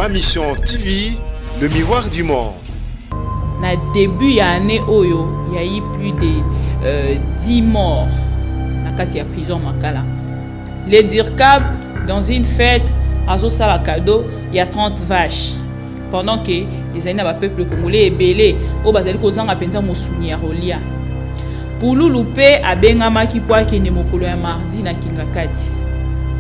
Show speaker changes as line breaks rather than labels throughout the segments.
Ma Mission TV, le miroir du monde.
Na début ya année Oyo, il y a eu plus de 10 morts na kati ya prison Makala. Les DIRCAB, dans une fête, à Zosala Kado, il y a 30 vaches. Pendant que les aînés du peuple congolais est belé, au bazali kozanga penza mosuni ya rolia. Pour louper à Bengama qui poa qui ne mokolo ya mardi na Kingakati.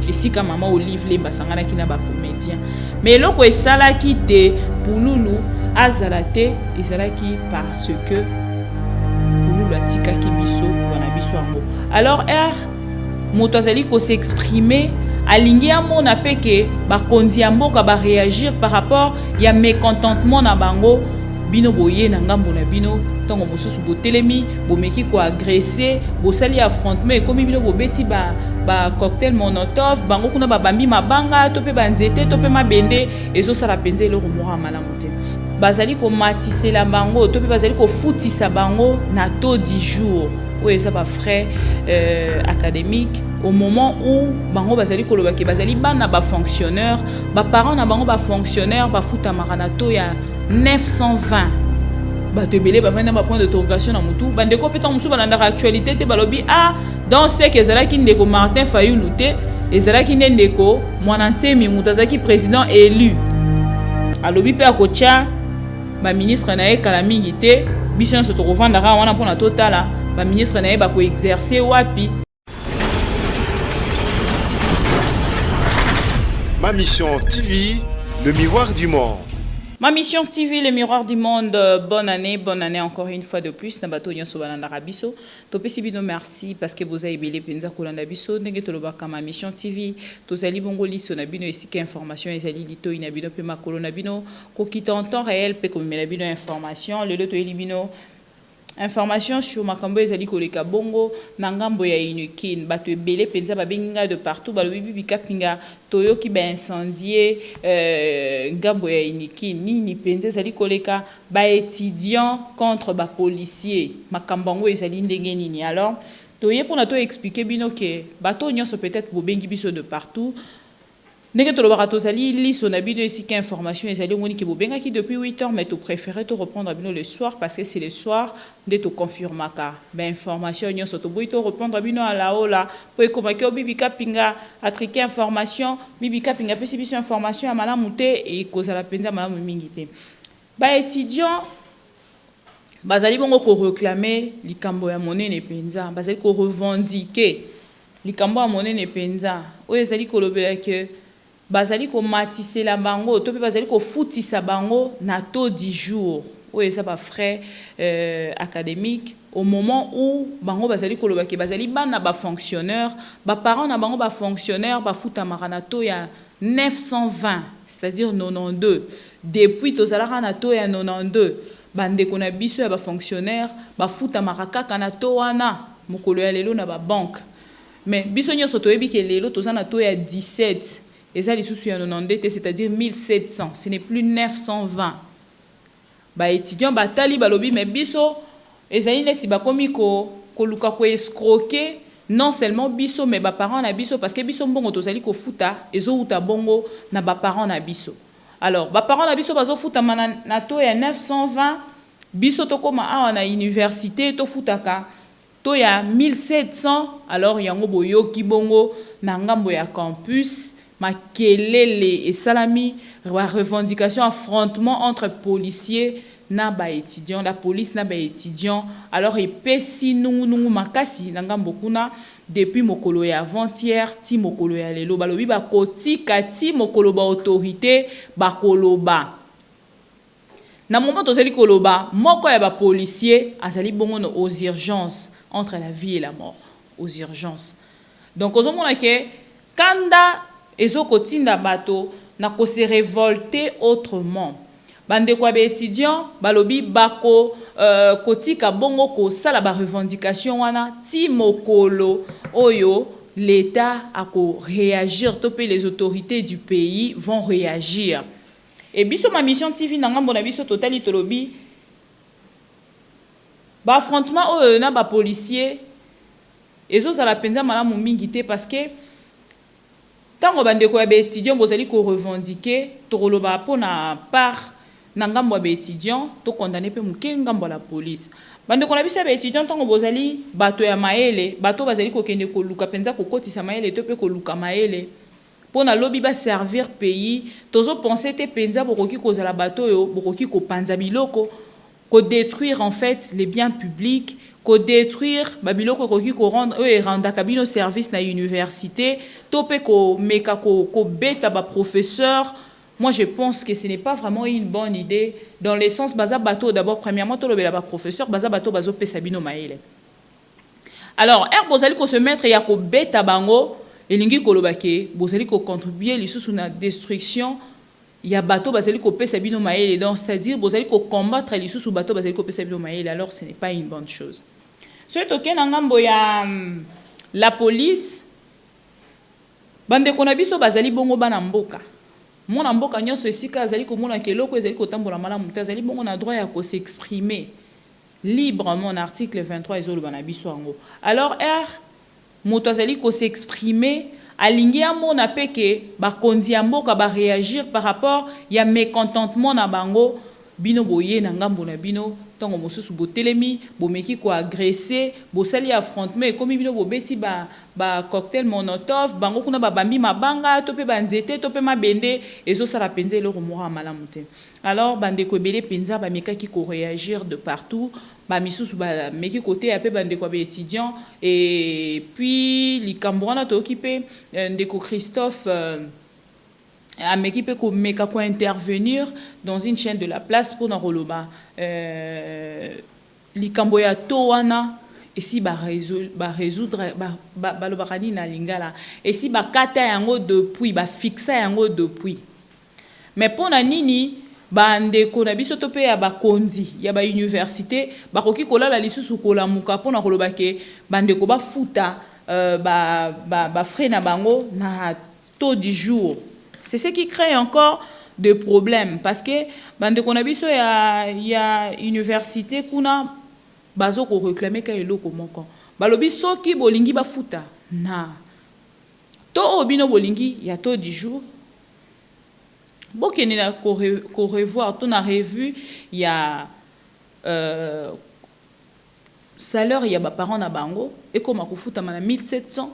Ici quand maman Olive Lemba sangana ki na ba comédien. Mais loko esala ki te pour Loulou azalate ezalaki parce que pour Loulou atika ki biso wana biso ango. Alors moto azali ko s'exprimer alingi amona peke ba kondi ya mboka ba réagir par rapport ya mécontentement na bango bino boye na ngambo na bino tango mosusu botelemi bomeki ko agresser bosali affrontement comme bino bobeti ba cocktail monotov bango kuna ba bambi mabanga to pe banzete to pe mabende ezo sala penze le rumora malamu te bazali ko matisela bango to pe bazali ko futisa bango na taux 10 jours oyo eza ba frais académiques au moment où bango bazali koloba ke bazali bana ba fonctionnaire ba parents na bango ba fonctionnaire ba futa maranato ya 920 ba tebele ba vanda ba point d'interrogation na mutu bande ko peton musu balanda actualité te balobi dans ce que ezalaki ndeko Martin Fayulu te ezalaki ndeko mwana ntemi mutu azaki président élu alobi pe akocha ba ministre na ye kala mingi te biso nyonso tokovandaka wana mpona totala ba ministre na ye bako exercer wapi.
Ma Mission TV, le miroir du monde.
Ma Mission TV, le miroir du monde, bonne année encore une fois de plus. Nabato nyoso balanda rabiso. Topesi bino merci parce que vous avez belé penza kolanda biso. Ndenge tolobaka Ma Mission TV, tozali bongo liso na bino esika information ezali lito ina bino pe makolo na bino ko kita en temps réel pe comme na bino information le loto elibino information sur makambo ezali koleka bongo na ngambo ya Inukin bato ebele penza babenga de partout balobi bibika pinga toyoki ba incendier ngambo ya Inukin nini penza ezali koleka ba étudiant contre ba policier makambo ngo ezali ndenge nini alors toye pour na to expliquer bino ke bato nyonso peut-être bobengi biso de partout. Ndenge tolobaka tozali liso na bino esika information ezali ngoni ke bobengaki depuis 8h mais tu préférais te reprendre bino le soir parce que c'est le soir de te confirmaka ba information nyonso to boyi to reprendre bino à la ola po ekomaki obibika pinga atriquer information bibika pinga pesi biso information ya malamu te e kozala penza malamu mingi te ba étudiant bazali bongo ko réclamer likambo ya monene penza bazali ko revendiquer likambo ya monene penza oyo ezali kolobela ke bazali ko matisela bango to pe bazali ko futisa bango na taux 10 jours oyo eza ba frais académiques au moment où bango bazali koloba ke bazali bana ba fonctionnaire ba parents na bango ba fonctionnaire ba futa maranato ya 920 c'est-à-dire 92 depuis tozalaka na taux ya 92 bandeko na biso ya ba fonctionnaire ba futa marakaka na taux wana mokolo ya lelo na ba banque mais biso nyonso toyebi ke lelo tozana na taux ya 17 et ça les sous-sur 92, c'est-à-dire 1700, ce n'est plus 920. Ba étudiant batali balobi mais biso ezali neti ba komi ko luka ko escroquer non seulement biso mais ba parents na biso parce que biso mbongo tozali ko futa ezo uta bongo na ba parents na biso. Alors ba parents na biso bazo futa na to ya 920 biso to koma awa na université to futaka to ya 1700 alors yango boyoki bongo na ngambo ya campus makelele et salami revendication affrontement entre policiers na ba étudiants la police na ba étudiants alors epesi nungu makasi na ngambo kuna depuis mokolo ya avant-hier ti mokolo ya lelo balobi ba kotika ti mokolo ba autorité ba koloba na moment tozali koloba moko ya ba policier azali bongo no aux urgences entre la vie et la mort aux urgences donc ozomona ke kanda ezo kotinda bato na ko se révolter autrement bande kwa ba étudiant balobi bako kotika bongo ko sala ba revendication wana ti mokolo oyo l'état a ko réagir to pe les autorités du pays vont réagir et biso Ma Mission TV na ngambo na biso totali tolobi ba affrontement oyo na ba policier ezo sala penza malamu mingi te parce que tango bandeko ya étudiant bozali ko revendiquer tokoloba pona part na ngambo ya étudiant to condamner pe muke ngambo la police. Bandeko na biso ya étudiant tango bozali bato ya maele, bato bazali ko kende ko luka penza ko kotisa maele to pe ko luka maele. Pona lobby ba servir pays, tozo penser te penza bokoki kozala bato yo, bokoki ko panza biloko, ko détruire en fait les biens publics, ko détruire babiloko koki ko rendre rendre kabino service na université, topé ko meka ko beta ba professeur. Moi je pense que ce n'est pas vraiment une bonne idée dans le sens baza bateau d'abord premièrement to lobela ba professeur baza bateau bazo pesa bino maele. Alors bozali ko se mettre ya ko beta bango elingi ko lobake bozali ko contribuer lisusu na destruction ya bateau bazali ko pesa bino maele, donc c'est-à-dire bozali ko combattre lisusu bateau bazali ko pesa bino maele, alors ce n'est pas une bonne chose. Soki toke na ngambo ya la police bandeko na biso bazali bongo bana mboka. Mona mboka nyonso esika azali komona keloko ezali kotambola malamu te azali bongo na droit ya ko s'exprimer librement en article 23 ezoloba na biso yango. Alors moto azali ko s'exprimer alingi amona peke bakonzi ya mboka ba réagir par rapport ya mécontentement na bango bino boye na ngambo na bino tango mosusu botelemi bomeki ko agresser bosali affrontement comme bino bobeti ba cocktail molotov bango kuna ba bambi mabanga to pe banzete to pe mabende ezo sala penza eloko moko malamu te. Alors bandeko ebele penza ba mekaki ko réagir de partout ba misusu ba meki côté ya pe bandeko ba étudiant et puis likambo wana to occupé ndeko Christophe à m'équipe ko meka ko intervenir dans une chaîne de la place pour na roloba likambo ya to wana et si ba résoudre ba lobakani na lingala et si ba kata yango depuis ba fixa yango depuis mais pona nini bandeko na biso to pe ya bakonzi ya ba université bakoki kolala lisusu kolamuka pona kolobake bandeko bafuta ba frais na bango na taux du jour. C'est ce qui crée encore des problèmes parce que bandeko na biso ya université kuna bazo ko réclamer ka eloko moko balobi soki bolingi bafuta na to obino bolingi ya taux du jour bokene na ko revoir to na revue ya salaire ya ba parents na bango et comme kofuta na 1700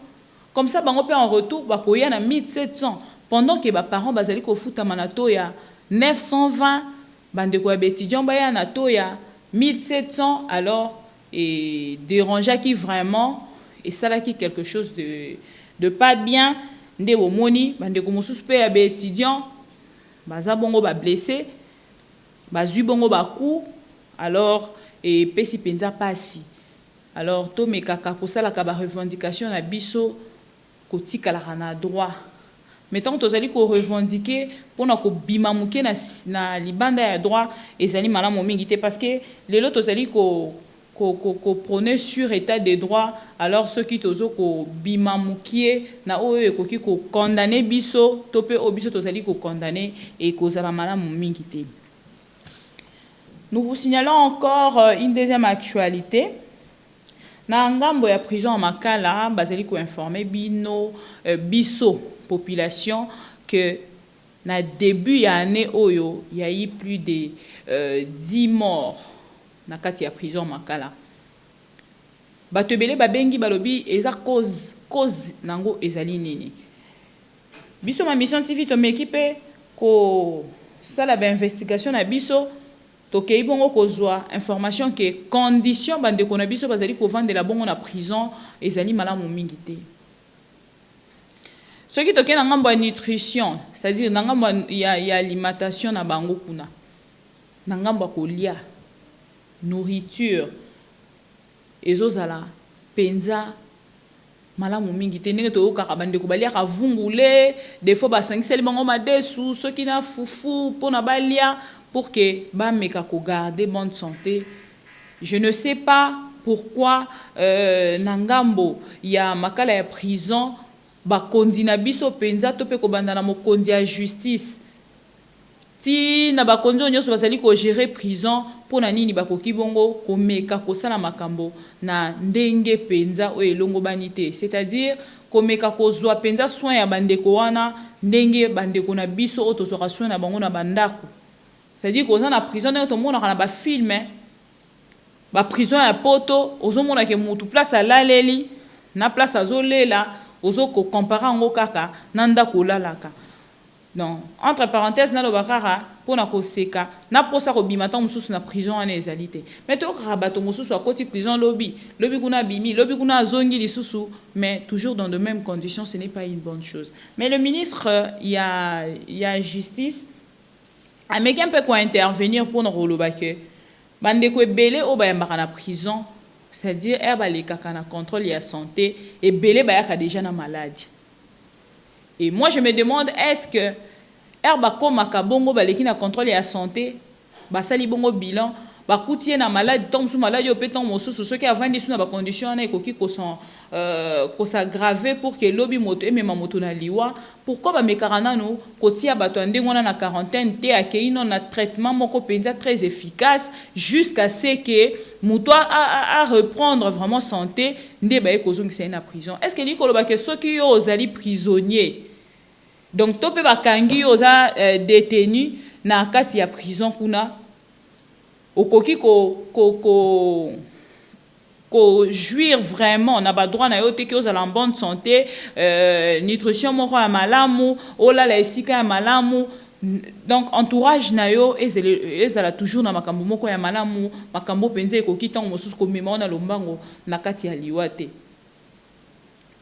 comme ça bango pe en retour bakoya na 1700 pendant que ba parents bazali kofuta na to ya 920 bandeko ya étudiant baya na to ya 1700 alors et déranger qui vraiment et ça là qui quelque chose de pas bien nde omoni bandeko mosusu pe ya étudiant baza bongo ba blessé bazui bongo ba coup alors et pesi penza pasi alors to mekaka pour ça la ka ba revendication na biso kotika la na droit mais tant tozali ko revendiquer pona ko bima muke na libanda ya droit ezali malamu mingi te parce que lelo tozali ko prôner sur état des droits alors ceux qui tozo ko bima mukie na oyo ekoki ko condamner biso to pe obiso tozali ko condamner et kozala malamu mingi te. Nous vous signalons encore une deuxième actualité. Na ngambo ya prison Makala bazali ko informer bino biso population que na début ya année oyo il y a eu plus de 10 morts na kati ya prison Makala. Bato ebele babengi balobi eza cause nango ezali nini. Biso ma mission TV to m'équipe ko sala ba investigation na biso tokei bongo kozwa information que condition bandeko na biso bazali ko vendre la bongo na prison ezali malamu mingi te. Ce qui toke na ngambo ya nutrition, c'est-à-dire na ngambo ya alimentation na bango kuna. Na ngambo kolia nourriture ezozala penza malamu mingi te ndenge to kaka bandeko balia ka vungule des fois basangiseli bango madesu soki na fufu pona balia pour que ba meka ko garder bonne santé. Je ne sais pas pourquoi na ngambo ya Makala ya prison bakonzi na biso penza to pe ko banda na mokonzi ya justice ti na bakonzi nyonso bazali ko gérer prison pona nini bakoki bongo ko meka ko sala makambo na ndenge penza o elongo banité, c'est-à-dire komeka kozwa penza soin ya bandeko wana ndenge bandeko na biso o tozwaka soin na bango na bandako. C'est-à-dire koza na prison ndenge tomonaka na bafilme ba prison ya poto ozomona ke mutu place alaleli na place azolela ozoko compara ngo kaka na ndako olalaka. Donc entre parenthèses na lobakara pona koseka na posa ko bimata mususu na prison wana ezali te. Mais to rabato mususu akoti prison lobby kuna bimi lobby kuna zongi lisusu, mais toujours dans de mêmes conditions, ce n'est pas une bonne chose. Mais le ministre il y a justice ameki un peu quoi intervenir pour na rolobake bande ko belé o ba na prison, c'est-à-dire herba les kaka na contrôle ya santé et belé ba ya déjà na maladie. Et moi, je me demande, est-ce que herba comme akabongo baleki na contrôle ya santé, basali bongo bilan, bakutie na maladie, tombe sous maladie, opeton mosusu, ceux qui avant des sous na ba condition na ekoki ko s'aggraver pour que lobby moto et même moto na liwa, pourquoi ba mekarana no kotia bato ndengona na quarantaine te akei non na traitement moko penza très efficace jusqu'à ce que moto à reprendre vraiment santé nde ba ekozongi c'est na prison. Est-ce que likoloba que ceux qui osali prisonniers donc topé bakangi oza détenu na kati ya prison kuna okoki ko jouir vraiment na ba droit na yo te ki ozala en bonne santé, nutrition moko ya malamu ola la esika ya malamu, donc entourage na yo ezala toujours na makambo moko ya malamu, makambo penza ekoki tango mosusu komema na lombango na kati ya liwa te.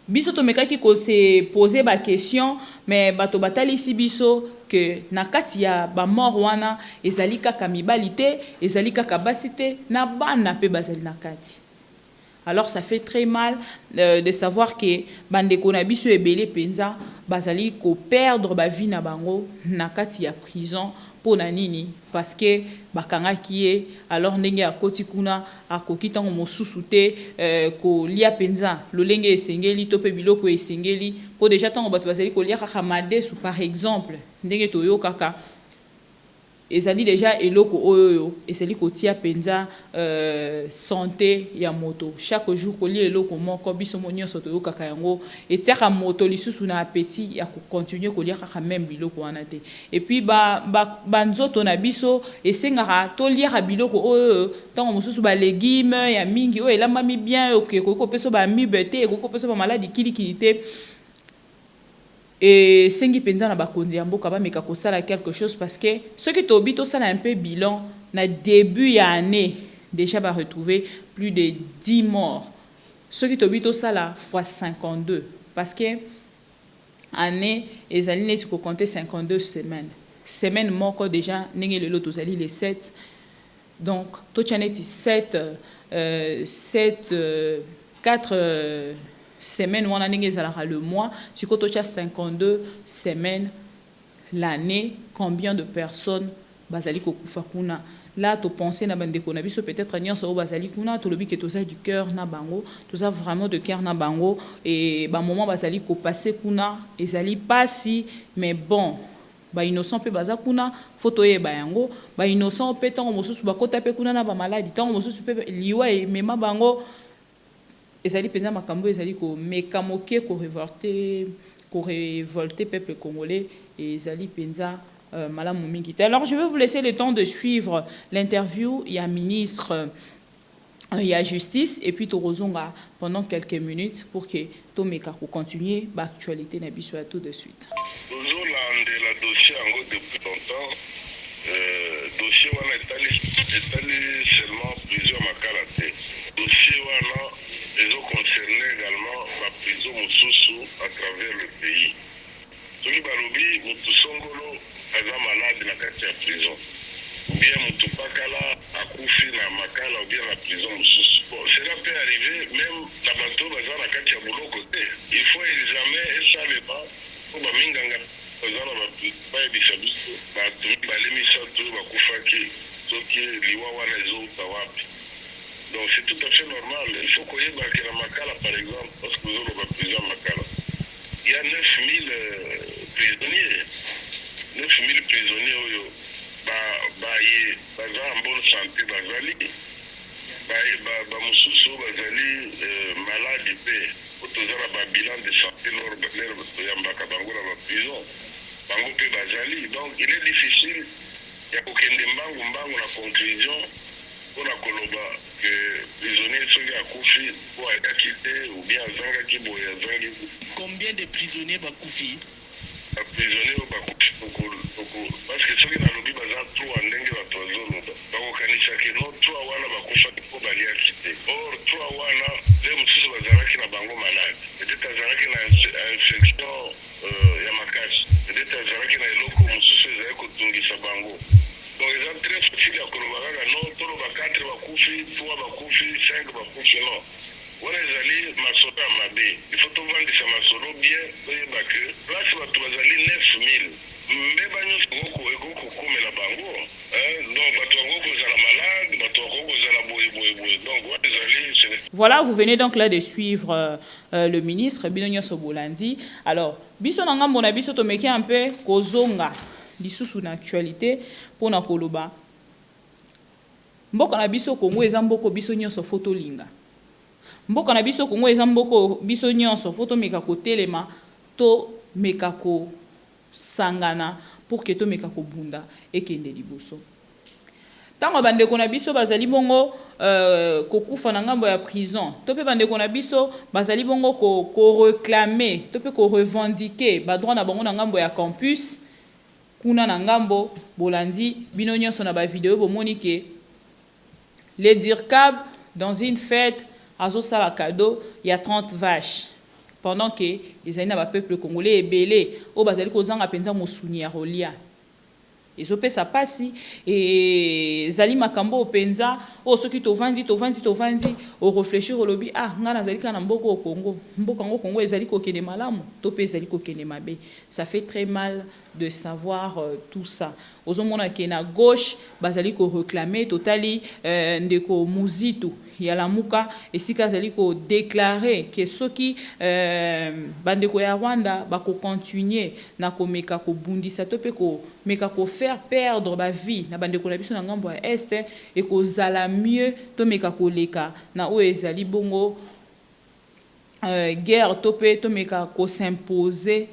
Biso to mekaki ko se poser ba question, mais bato batalisi biso que na kati ya ba mort wana ezali kaka mibali te, ezali kaka basi te, na bana pe bazali na kati. Alors ça fait très mal de savoir que bandeko na biso ebele penza bazali ko perdre ba vie na bango na kati ya prison pona nini, parce que bakanga kié alors ndenge akoti kuna akoki tango mosusu te ko lia penza lolenge esengeli to pe biloko esengeli po déjà tango bato bazali ko lia kaka madesu par exemple ndenge toyo kaka ezali déjà eloko oyo ezali kotia penza santé ya moto chaque jour kolia eloko moko biso nyonso toyo kaka yango etiaka moto lisusu na appétit ya ko continuer kolia kaka même biloko wana te. Et puis banzoto na biso esengaka tolia biloko oyo tango mosusu ba légumes ya mingi oyo elambami bien ok ko peso ba mibete ko peso ba maladie kilikili te. Et sengi penza na bakonzi ya mboka ba meka kosala quelque chose, parce que ceux qui tobito ça un peu bilan na début ya année déjà va retrouver plus de 10 morts. Ceux qui tobito ça la fois 52, parce que année ezali neti ko compter 52 semaines moko déjà ndenge lelo tozali les 7, donc to chaneti 4 semaines on a le mois, sur côté 52 semaines l'année, combien de personnes bazali ko kufa kuna. Là tu penser na bande ko na biso peut-être nyonso bazali kuna to lobi que toza du cœur na bango, toza vraiment de cœur na bango, et ba moment bazali ko passer kuna ezali pasi, mais bon ba innocent pe baza kuna photo ye ba yango ba innocent pe tango mosusu ba kota pe kuna na ba maladie tango mosusu pe liwa e mema bango ezali penza makambo ezali ko mekamoke ko révolter peuple congolais, et ezali penza malamu mingi. Alors je vais vous laisser le temps de suivre l'interview. Il y a ministre, il y a justice, et puis torozonga pendant quelques minutes pour que tomeka ko continuer l'actualité na biso tout de suite.
Toujours la dossier en depuis longtemps, dossier wana etali seulement plusieurs makalate. Dossier wana ils ont concerné également la prison Moussousou à travers le pays. Soki balobi mutu songolo aza malade na kati ya prison, ou bien mutu pakala akufi na makala ou bien na prison Moussousou. Bon, cela peut arriver même na bato baza na kati ya boloko te. Il faut examen esalema po baminganga baza na bayebisa biso bato mibale misato bakufaki soki liwa wana ezouta wapi. Donc c'est tout à fait normal. Il faut qu'on y ait la Makala par exemple, parce que nous avons plusieurs Makala. Il y a 9000 prisonniers. 9000 prisonniers qui sont en bonne santé. Ils sont malades. tozala ba bilan de santé lors toyambaka bango na ba prison bango mpe bazali. Donc il est difficile ya kokende mbangu na conclusion mpona koloba ke prisonnier soki akufi po ayaki te ou bien azangaki boye azangi.
Combien de prisonniers bakufi?
Prisonnier oyo bakufi parce que soki nalobi baza 3 ndenge bato bazoloba bakokanisaki no 3 wana bakufaki mpo baliaki te. Or 3 wana nde mosusu bazalaki na bango malade, peut-être azalaki na infection ya makasi, peut-être azalaki na eloko mosusu ezali kotungisa bango. Donc eza très facile ya koloba kaka no toloba 4 bakufi 3 bakufi 5 bakufi non. Wana ezali masolo ya mabe. Il faut tovandisa masolo bien toyeba ke place bato bazali 9000 mbeba nyonso ekokomela bango. Donc bato yango kozala malade, bato yango kozala boye. Donc wana ezali.
Voilà, vous venez donc là de suivre le ministre Bino Nyonso Bolandi. Alors, biso na ngambo na biso tomeki un peu kozonga lisusu na actualité pona koloba. Mboka na biso Kongo eza mboko biso nyonso foto linga. Mboka na biso Kongo eza mboko biso nyonso foto meka ko telema to meka ko sangana pour que to meka ko bunda ekende liboso. Tango bandeko na biso bazali bongo kokufa na ngambo ya prison, to pe bandeko na biso bazali bongo ko réclamer, to pe ko revendiquer ba droit na bango na ngambo ya campus. Kuna na ngambo Bolandi bino nyonso na ba vidéo bomoni ke les DIRCAB dans une fête azo sala cadeau il y a 30 vaches pendant que les aina ba peuple congolais ebelé o bazali kozanga penza mosuni ya rolia ezope sa pasi et zali makambo penza o soki tovandi o réfléchir olobi ah ngana zali kana mboko au Congo mboka ngo Congo ezali kokene malamu to pe ezali kokene mabe. Ça fait très mal de savoir tout ça. Ozomona ke na gauche bazali ko réclamer totali ndeko Muzitu ya lamuka esika zali ko déclarer que soki bandeko ya Rwanda bako continuer na ko meka ko bundisa to pe ko meka ko faire perdre ba vie na bandeko na biso na ngambo ya este et ko zala mieux to meka ko leka na o ezali bongo guerre to pe to meka ko s'imposer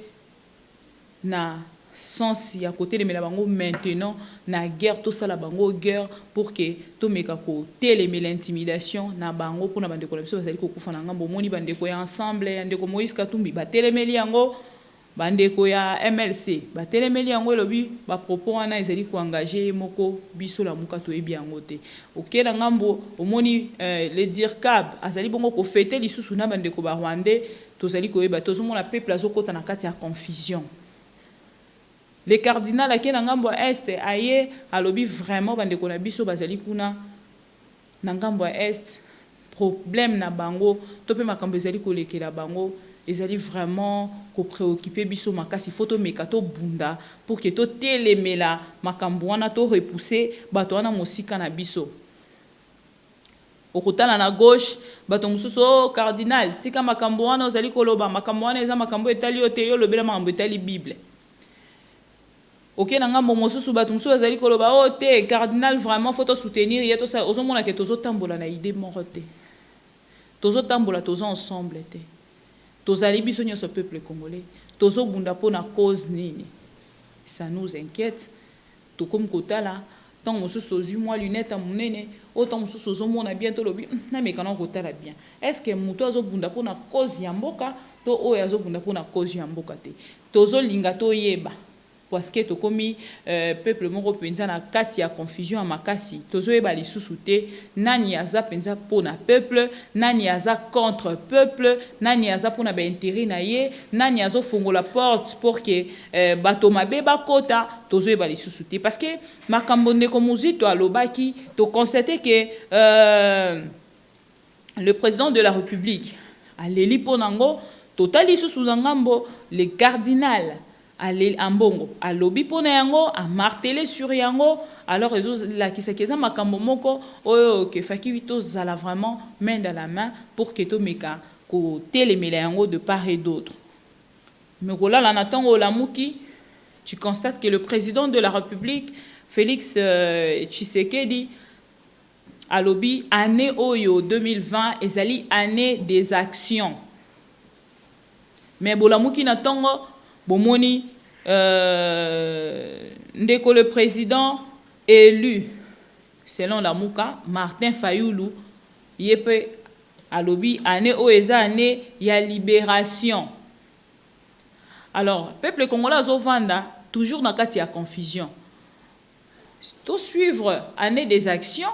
na sens ya côté de bango maintenant na guerre tout ça la bango guerre pour que to meka ko télémer l'intimidation na bango pour na bandeko na biso bazali ko kufa na ngambo moni bandeko ya ensemble ya ndeko Moïse Katumbi ba télémeli yango bandeko ya MLC ba télémeli yango lobi ba propos wana ezali ko engager moko biso la muka to ebi yango te okela ngambo omoni les DIRCAB azali bongo ko fêter lisusu na bandeko ba Rwandais tozali ko eba tozomona peuple azokota na kati ya confusion. Le cardinal à na ngambo est aye alobi vraiment bandeko na biso bazali kuna na ngambo est problème na bango to pe makambo ezali kolekela bango ezali vraiment ko préoccuper biso makasi photo mekato bunda pour que to telemela makambo wana to repousser bato wana mosika na biso. Okutana na gauche bato mususu cardinal tika makambo wana ozali koloba makambo wana eza makambo etali ote yo lobela makambo etali Bible. Ok, nanga momosusu bato mususu azali koloba o te cardinal vraiment faut to soutenir ye to ça ozomona ke tozo tambola na idée morote tozo tambola tozo ensemble te tozali biso nyonso peuple congolais tozo bunda po na cause nini. Ça nous inquiète to comme kotala tant mosusu tozu moi lunette à monene autant mosusu ozomona bien to lobi na mekana kotala bien est-ce que muto azo bunda po na cause ya mboka to o azo bunda po na cause ya mboka te tozo linga to yeba parce que to komi peuple moko penza na kati ya confusion ya makasi tozo eba lisusu te nani aza penza pona peuple nani aza contre peuple nani aza pona ba intérêt na ye nani azo fongola porte pour que bato mabe bakota tozo eba lisusu te parce que makambo ndeko Muzito alobaki to constater que le président de la République aleli ponango totali lisusu na ngambo le cardinal aller en bongo à lobby pona yango à marteler sur yango alors la qui ça makambo moko oyo ke faki vito zala vraiment main dans la main pour que to meka ko télémela yango de part et d'autre. Mais là la natango la muki tu constates que le président de la République Félix Tshisekedi a lobby année oyo 2020 ezali année des actions mais bolamuki na tongo bomoni ndeko le président élu selon la Mouka Martin Fayoulou yepe alobi année oeza année ya libération. Alors peuple congolais azovanda toujours na kati ya confusion. To suivre année des actions,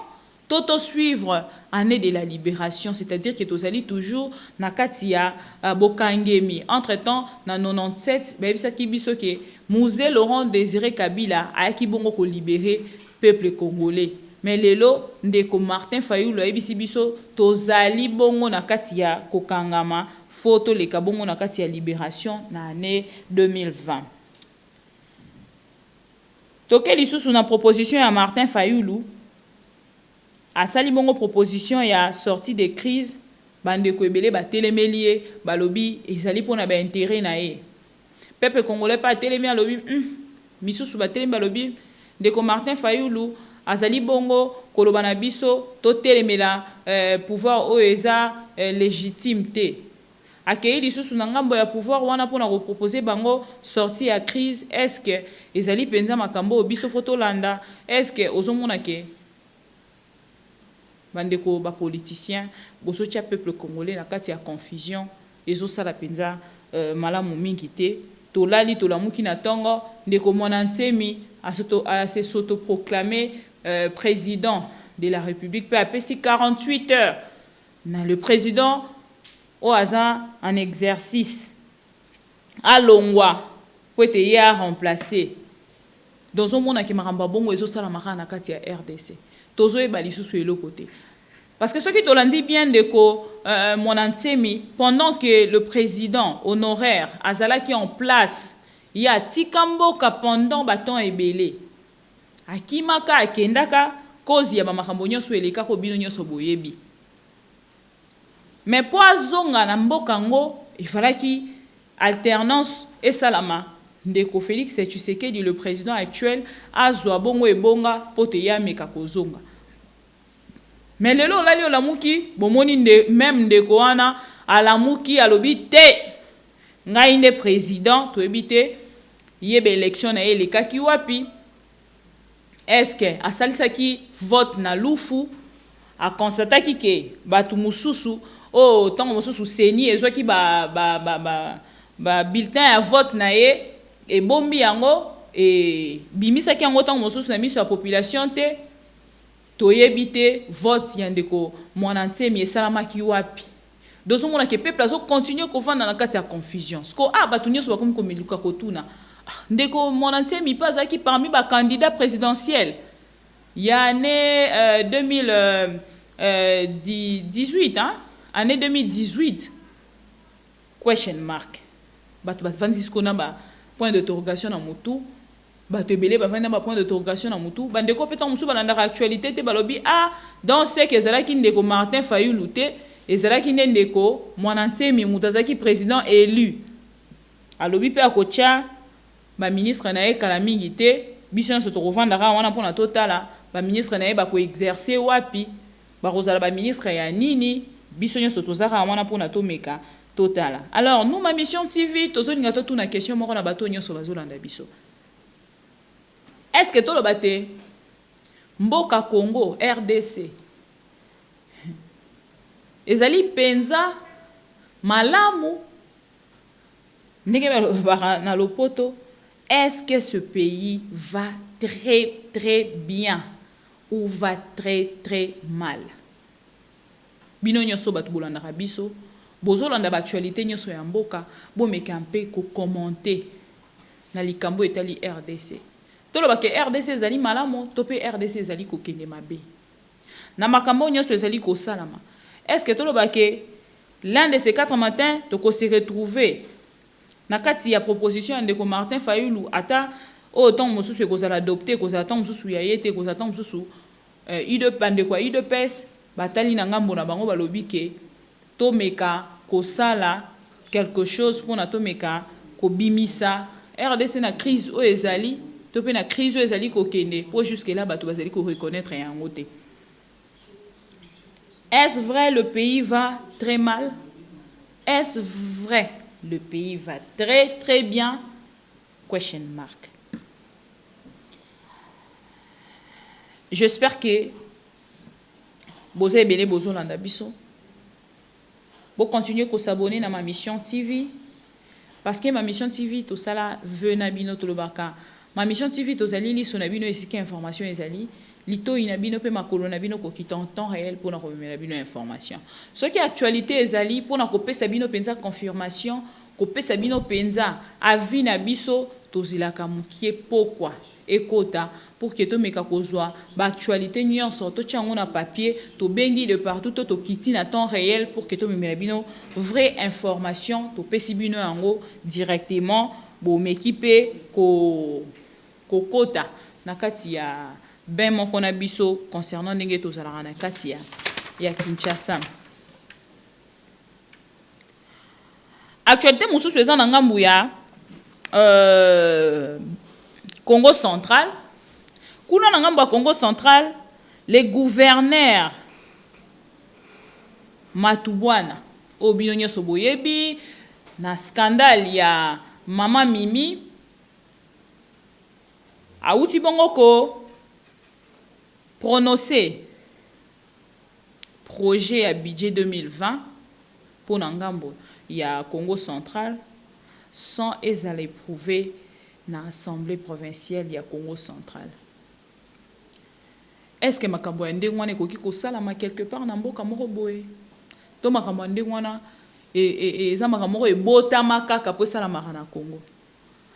to suivre année de la libération, c'est-à-dire que tozali toujours na kati ya bokangemi. Entre-temps na 97 bayebisaki biso ke Mouzé Laurent Désiré Kabila ayaki bongo ko libérer peuple congolais. Mais lelo ndeko Martin Fayoulou ayebisi biso tozali bongo na kati ya kokangama photo le kabongo na kati ya libération na année 2020. Toke lisusu na proposition ya Martin Fayoulou asali bongo proposition ya sortie de crise bandeko ebele batelemelie balobi ezali pona ba intérêt na ye. Peuple congolais pa telemi alobi misusu batelemi balobi ndeko Martin Fayoulou azali bongo koloba na biso to telemela pouvoir oeza légitime te. Akei lisusu na ngambo ya pouvoir wana pona ko proposer bango sortie ya crise. Est-ce que ezali penza makambo biso photo landa? Est-ce que ozomona ke bandeko ba politicien boso tia peuple congolais na kati ya confusion ezo sala penza malamu mingi te? Tolali tolamuki na tongo ndeko mwana ntemi a se s'autoproclamer président de la République peut appeler 48 heures na le président au hasard en exercice à Longwa pour être hier remplacé dans un monde qui m'a ramba bongo ezo sala maka na kati ya RDC tozo e bali susu elo côté parce que ce qui tolandi bien de ko mon antemi pendant que le président honoraire azala qui en place il y a tikamboka pendant baton ebele akimaka akendaka cause ya ba makambo nyonso eleka ko bino nyonso boyebi. Mais pour azonga na mboka ngo il fallait qui alternance et salama ndeko Félix Tshisekedi le président actuel azwa bongo ebonga pote ya meka kozonga. Mais lelo lali olamuki bomoni même ndeko wana alamuki alobi te ngai nde président to ebite yebe élection na eleka ki wapi. Est-ce que asalisaki vote na lufu a constataki ke batu mususu oh tant mususu seni ezwaki ba bulletin ya vote na ye e bombi yango e bimisaki yango tant mususu na miso ya population te toyebi te vote ya ndeko mwana ntemi esalamaki wapi. Dozo mona ke peuple azo continuer kovanda na kati ya confusion sko batu nyonso bakomi komiluka kotuna ndeko mwana ntemi pazaki parmi ba candidat présidentiel ya année 2018 hein année 2018 question mark batu bavandi skona ba point d'interrogation na mutu batu ebele bavandi na ba point d'interrogation na mutu bandeko peta musu balandaka actualité te balobi dans ce que ezalaki ndeko Martin Fayoulou te ezalaki ndeko mwana ntemi mutu azaki président élu alobi pe akotia ba ministre na ye kala mingi te biso nyonso tokovandaka wana mpona totala ba ministre na ye bako exercer wapi bakozala ba ministre ya nini biso nyonso tozaka wana mpona tomeka totala. Alors nous ma mission TV tozolinga totuna question moko na bato nyonso bazolanda biso. Est-ce que toloba te mboka Congo RDC ezali penza malamu ndenge na lopoto? Est-ce que ce pays va très très bien ou va très très mal? Bino nyonso batu bolandaka biso bozolanda ba actualité nyonso ya mboka bomeka mpe ko commenter na likambo etali RDC. Toloba ke RDC ezali malamu to pe RDC ezali kokende mabe. Na makambo nyonso ezali ko salama. Est-ce que toloba ke l'un de ces 4 matins toko se retrouver na kati ya proposition ya ndeko Martin Fayoulou ata autant mususu ekozala adopté kozala tant mususu ya yete kozala tant mususu IDPS batali na ngambo na bango balobi ke tomeka kosala quelque chose pour na tomeka kobimisa RDC na crise o ezali to pe na crise o ezali kokende pour jusque là bato bazali ko reconnaître yango te. Est-ce vrai le pays va très mal? Est-ce vrai le pays va très très bien, question mark. J'espère que vous avez bien besoin de biso. Vous continuez à s'abonner à ma mission TV. Parce que ma mission TV, tout ça là, veut nabino tout le baka. Ma mission TV, tout ça, li son abino et si information ezali. Lito inabino pe makolo nabino ko kita en temps réel pour na ko nabino information. Ce qui actualité ezali pour na ko pesa bino penza confirmation, ko pesa bino penza avis na biso tozilaka mukie pourquoi ekota pour que to meka kozwa ba actualité nyonso to tiango na papier to bengi de partout to kiti na temps réel pour que to memela bino vraie information to pesi bino yango directement bo mekipe ko kota na kati ya ben moko na biso concernant ndenge tozalaka na kati ya Kinshasa. Actualité mosusu eza na ngambu ya Congo central. Kuna na ngambu ya Congo central, les gouverneurs Matubwana obino nyonso boyebi na scandale ya Mama Mimi auti bongo ko prononcer projet à budget 2020 pour Nangambo ya Congo central sans aller prouver dans l'Assemblée provinciale ya Congo central. Est-ce que makambo ya ndenge wana ekoki kosalama quelque part na mboka moko boye? To makambo ya ndenge wana eza makambo moko ebotama kaka po esalamaka na Congo.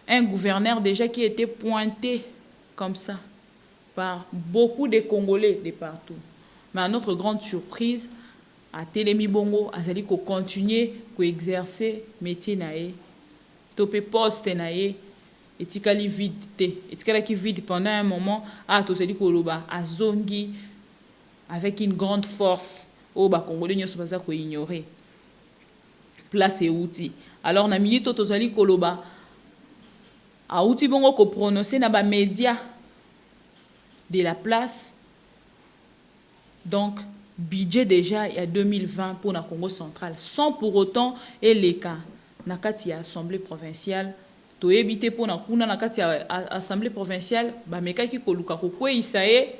Un gouverneur déjà qui était pointé comme ça par beaucoup de Congolais de partout. Mais à notre grande surprise, à Télémi Bongo, azali ko continuer ko exercer métier nae, topé poste nae, etikali vide te, etikala ki vide pendant un moment, tozali ko loba azongi avec une grande force, ba Congolais nyoso baza ko ignorer. Place et outil. Alors na minute tozali ko loba a outil bongo ko prononcer na ba média de la place. Donc, budget déjà il y a 2020 pour la Congo central, sans pour autant les cas. Na kati ya assemblée provinciale, to éviter pour na kuna na kati ya assemblée provinciale, ba meka ki koluka ko kweyisa e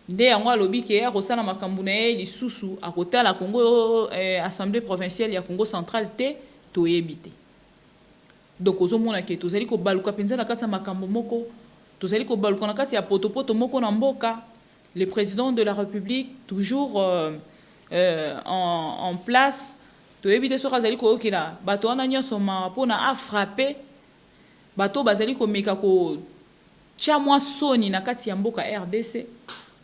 nde yango alobi ke ya kosala makambo na ye lisusu akota la Congo assemblée provinciale ya Congo central te to éviter. Donc ozomona ke tozali ko baluka penza na kati ya makambo moko. Tozali ko baluka na kati ya potopoto moko na mboka. Le président de la République toujours en place. To éviter so kazali ko okila bato wana nyonso ma pona a frapper bato bazali ko meka ko chamwa soni na kati ya mboka RDC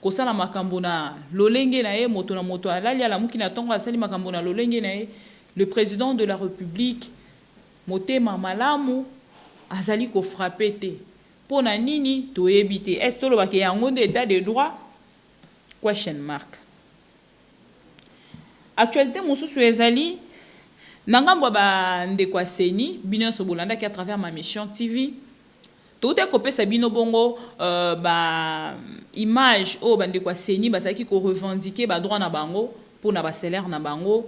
ko sala makambo na lolenge na ye moto na moto alali ala muki na tongo asali makambo na lolenge na ye. Le président de la République motema malamu azali ko frapper te. Pona nini to éviter est to lo ba ke yango de état de droit question mark. Actualité mosusu ezali nangambo ba ndeko seni bino so bolanda ki à travers ma mission TV tout est copé sa bino bongo ba image o ba ndeko seni ba saki ko revendiquer ba droit na bango pour na ba salaire na bango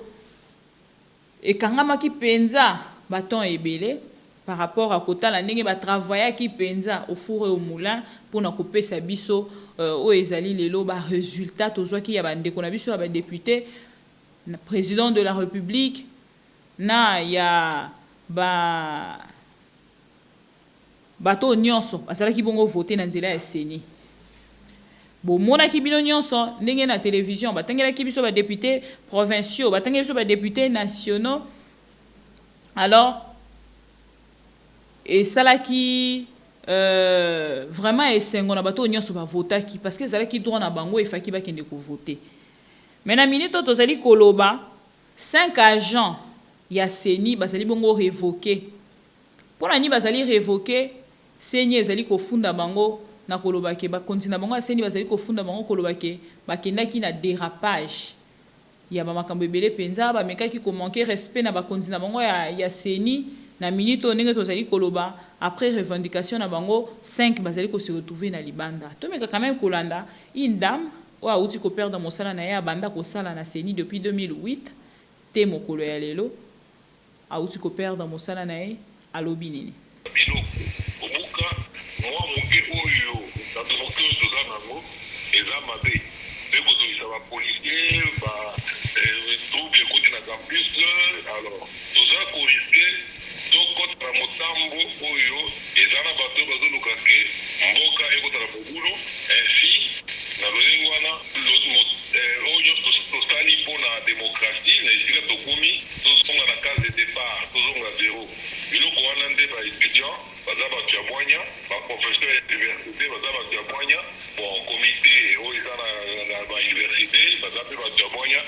et kangama ki penza ba temps ebele par rapport à kota la ndenge ba travailler ki penza au four et au moulin pour na couper sa biso o ezali lelo ba résultat tozwa ki ya ba ndeko na biso ba député na président de la République na ya ba bato nyonso asala ki bongo voter na nzela ya seni bo mona ki bino nyonso ndenge na télévision batangela ki biso ba député provinciaux batangela biso ba députés nationaux. Alors et sala ki vraiment esengo na bato nyonso ba voter ki parce que sala ki droit na bango efaki ba kende ko voter. Mais na minute tozali koloba 5 agents ya seni bazali bongo révoqué. Pour nani bazali révoqué, seni ezali ko funda bango na koloba ke ba kontina bango seni bazali ko funda bango koloba ke bakendaki na dérapage. Ya ba makambo ebele penza ba mekaki ko manquer respect na ba kontina bango ya seni na minute onenge tozali koloba après revendication na bango 5 bazali ko se retrouver na libanda. To meka quand même kolanda une dame ou a outi ko perdre mosala na ya banda ko sala na seni depuis 2008 te mokolo ya lelo auti ko perdre mosala na ye alobi nini.
biloko obuka mwa moke oyo bato moke oyo toza nango eza mabe mpe kozongisa bapolisier trouble ekoti na campus. Alors toza koriske tokota na motambo oyo eza na bato bazoluka ke mboka ekota na mobulu ainsi na lolenge wana oyo tosali mpona démocratie na esika tokomi tozonga na case de départ tozonga zéro biloko wana nde baétudiant baza bato ya mwanya baprofesseur ya université baza bato ya mwanya bon komité oyo eza na bauniversité baza mpe bato ya mwanya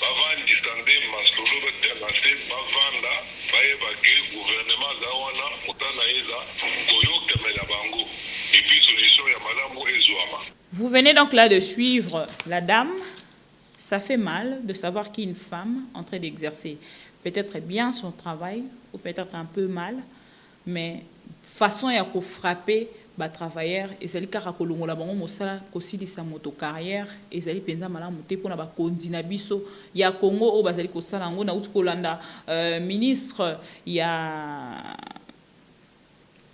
bavandisa nde masolo baterase bavanda bayeba ke gouvernement aza wana motana eza koyokemela bango epuis solution ya malamu ezwama.
Vous venez donc là de suivre la dame. Ça fait mal de savoir qu'une femme en train d'exercer peut-être bien son travail ou peut-être un peu mal, mais façon ya ko frapper ba travailleur ezali kaka kolongola bango mosala kosilisa moto carrière ezali penza malamu te pona ba kondina biso ya Congo o bazali kosala ngo na uti kolanda ministre ya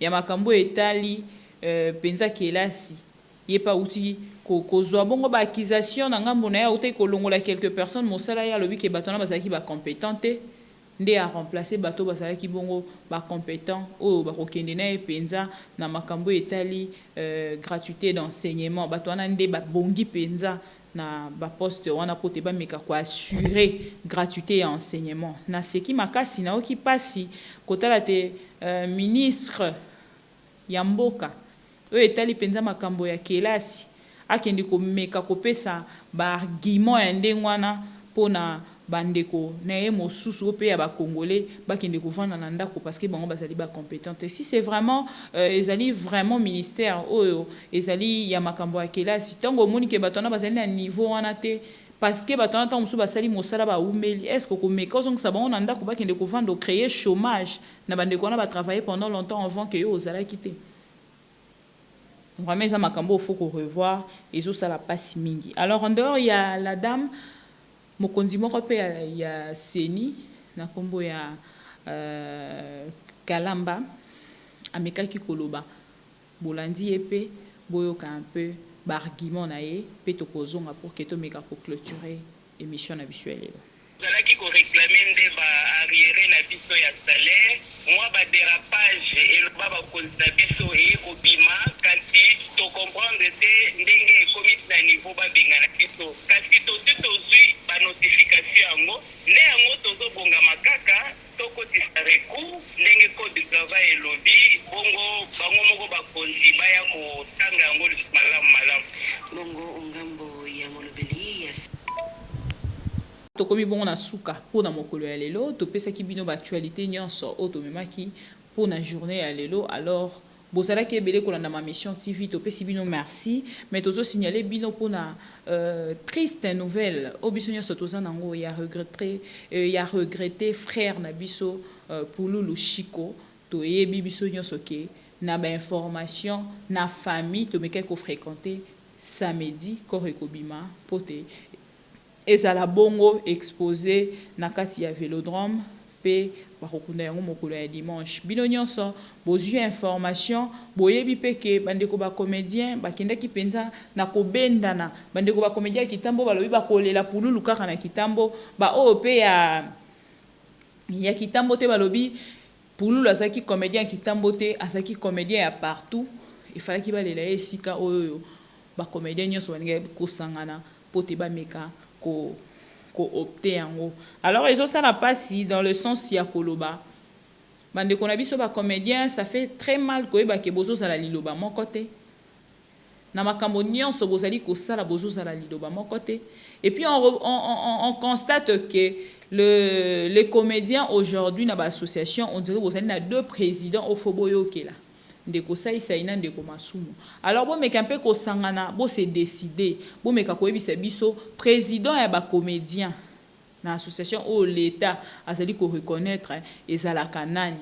makambo etali penza kelasi yepa uti kozwa bongo ba accusation na ngambo na ya uti kolongola quelques personnes mosala ya lobi ke batona bazali ba compétente nde a remplacer bato bazalaki bongo ba compétent o ba kokende na penza na makambo etali gratuité d'enseignement bato wana nde ba bongi penza na ba poste wana pote ba meka ko assurer gratuité et enseignement na seki makasi na oki pasi kotala te ministre ya mboka o etali penza makambo ya kelasi akende ko meka kopesa ba argument ya ndengwana pona bandeko na ye mosusu pe ya ba congolais bakende kovanda na ndako parce que bango bazali ba compétente. Si c'est vraiment ezali vraiment ministère oyo ezali ya makambo ya kelasi tango moni ke batona bazali na niveau wana te parce que batona tango musu basali mosala ba umeli est-ce que komeka ozongisa bango na ndako bakende kovanda créer chômage na bandeko wana ba travailler pendant longtemps avant que yo ozala quitté. Vraiment ça makambo faut qu'on revoir et ça la passe mingi. Alors en dehors il y a la dame mokonzi moko pe ya seni na kombo ya Kalamba amekaki koloba bolandi epe boyoka un peu ba argument na ye pe tokozonga pour que to meka ko clôturer émission na visuelle.
Zalaki ko réclamer nde ba arriéré na biso ya salaire moi ba dérapage et le baba konza biso e ko bima kanti to comprendre te ndenge komi na niveau ba benga na biso kasi to zui ba notification yango nde yango tozo bonga makaka to kotisa recours ndenge code du travail elobi bongo bango moko ba konzi ba ya ko tanga yango malamu
bongo ngambo ya molobeli ya
tokomi bongo na suka pour na mokolo ya lelo topesaki bino ba actualité nyonso o tomemaki pour na journée ya lelo. Alors bozalaki ebele kolanda ma mission TV topesi bino merci mais tozo signaler bino pour na triste nouvelle o biso nyonso toza nango ya regretté frère na biso Pululu Chiko toyebi biso nyonso ke na ba information na famille tomekaki ko fréquenter samedi ko rekobima pote ezala bongo exposé na kati ya Vélodrome pe bakokunda yango mokolo ya dimanche bino nyonso bozwi information boyebi peke bandeko ba comédien bakendaki penza na kobendana bandeko ba comédien kitambo balobi bakolela Pululu kaka na kitambo ba o pe ya kitambo te balobi Pululu azaki comédien kitambo te azaki comédien ya partout il fallait ki balela esika oyo ba comédien nyonso baninga kosangana pote ba meka ko opté yango. Alors ils ont ça la passe dans le sens ya koloba bande ko na biso ba comédien ça fait très mal ko eba ke bozo za la liloba mon côté na makambo nyonso bozali ko sala bozo za la liloba mon côté et puis on constate que les comédiens aujourd'hui na ba association on dirait bozali na deux présidents au foboyo kela ndeko saisa ina ndeko masumu. Alors bo meka mpe ko sangana bo se décider bo meka ko yebisa biso président ya ba comédien na association au l'état azali ko reconnaître ezala kanani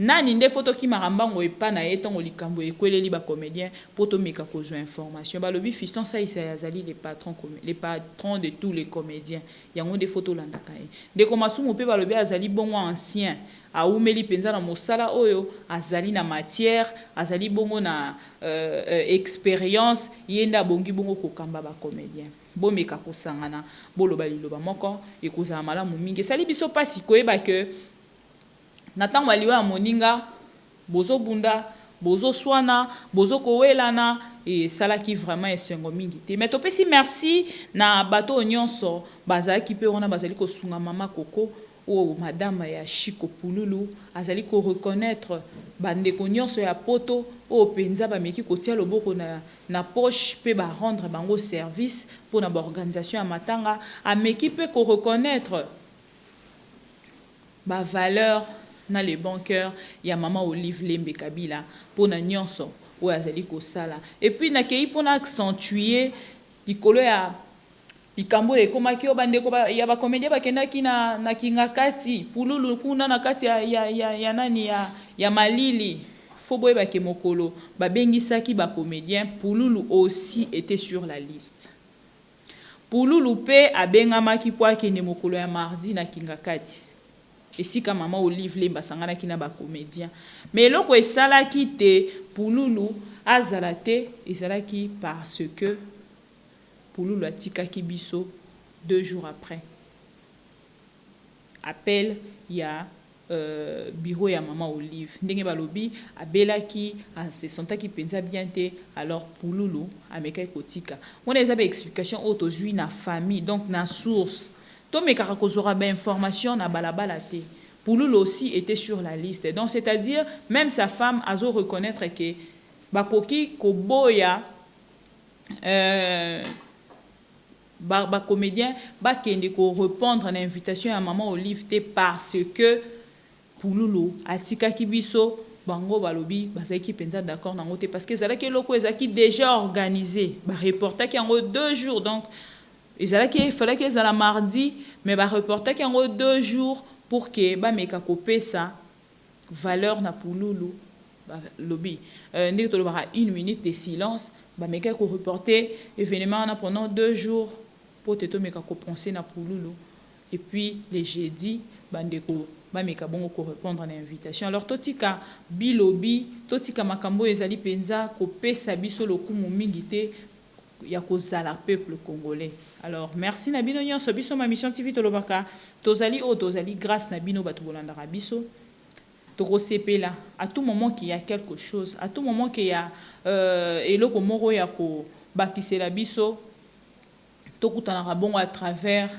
nani nde photo ki marambango epana etongo likambo ekweleli ba comédien poto meka kozwa information balobi Fiston ça il azali les patrons de tous les comédiens yango nde photo landaka ye ndeko masumu pe balobi azali bongo ancien aumeli penza na mosala oyo azali na matière azali bongo na expérience yenda bongi bongo kokamba ba comédien bomeka kosangana boloba liloba moko ekozala malamu mingi sali biso pasi koyeba ke na ntango aliwa ya moninga bozobunda bozoswana bozokowelana esalaki vraiment esengo mingi te mais topesi merci na bato nyonso bazalaki mpe wana bazali kosunga mama koko o madame ya Chiko Pululu azali ko reconnaître bandeko nyonso ya poto o penza bameki kotia loboko na poche pe ba rendre bango service pour na organisation ya matanga ameki pe ko reconnaître ba valeur na les bons cœurs ya mama Olive Lembe Kabila pour na nyonso o azali ko sala et puis na kei pour na accentuer likolo ya likambo ekomaki o bandeko ya ba comédien bakendaki na kingakati Pululu kuna na kati ya nani ya malili faut boyeba ke mokolo babengisaki ba comédien Pululu aussi était sur la liste Pululu pe abengamaki po akende mokolo ya mardi na kingakati esika mama Olive Lemba sanganaki na ba comédien mais eloko esalaki te Pululu azala te ezalaki parce que Pululu atikaki biso 2 jours après appel ya bureau ya mama Olive ndenge balobi abelaki se sentaki penza bien te alors Pululu ameka kotika on a ba explication autozui na famille donc na source to mekaka kozora ba information na balabala te Pululu aussi était sur la liste donc c'est-à-dire même sa femme azo reconnaître que bakoki koboya ba comédien ba kende ko répondre à l'invitation à maman Olive te parce que Pululu atika kibiso bango balobi bazaki penza d'accord nango te parce que zalaki loko ezaki déjà organisé ba reporter ki en 2 jours donc ezalaki il fallait que ezala mardi mais ba reporter ki en 2 jours pour que ba meka ko pesa valeur na Pululu ba lobby ndeko to ba 1 minute de silence ba meka ko reporter événement pendant 2 jours pour te meka ko penser na Pululu et puis les jeudi bandeko ba meka bongo ko répondre à l'invitation alors totika bilobi totika makambo ezali penza ko pesa biso lokumu mingi te ya kozala peuple congolais alors merci na bino nyonso biso ma mission TV tolobaka tozali grâce na bino batu bolanda biso tokosepela à tout moment qu'il y a quelque chose à tout moment qu'il y a eloko moko ya ko bakisela biso tokutana bongo à travers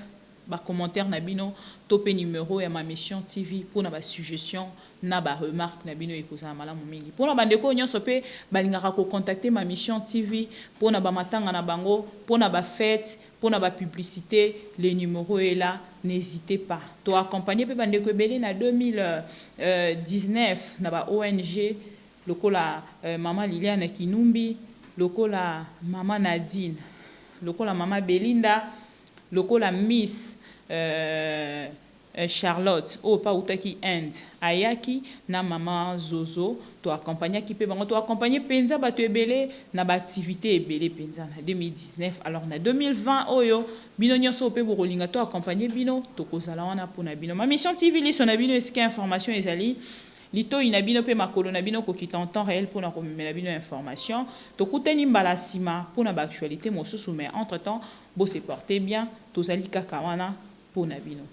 ba commentaire na bino topé numéro ya ma mission TV pour na ba suggestion na ba remarque na bino ekozala malamu mingi pour na bandeko nyonso pe balingaka ko contacter ma mission TV pour na ba matanga na bango pour na ba fête pour na ba publicité les numéros est là n'hésitez pas to accompagner pe bandeko ebele na 2019 na ba ONG lokola mama Liliane Kinumbi lokola mama Nadine lokola mama Belinda lokola Miss Charlotte o pa utaki Inde ayaki na mama Zozo to accompagner ki pe bango to accompagner penza bato ebele na ba activité ebele penza na 2019 alors na 2020 oyo bino nyonso pe bokolinga to accompagner bino to kozala wana pona bino ma mission TV liso na bino eske information ezali lito ina bino pe makolo na bino ko kita en temps réel pour na komela bino information to kuteni mbala sima pour na ba actualité mosusu mais entre temps bo se porter bien tozali kaka wana pour na bino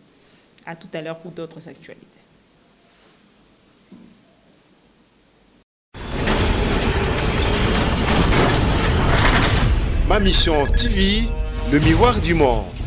à tout à l'heure pour d'autres actualités.
Ma mission TV, le miroir du monde.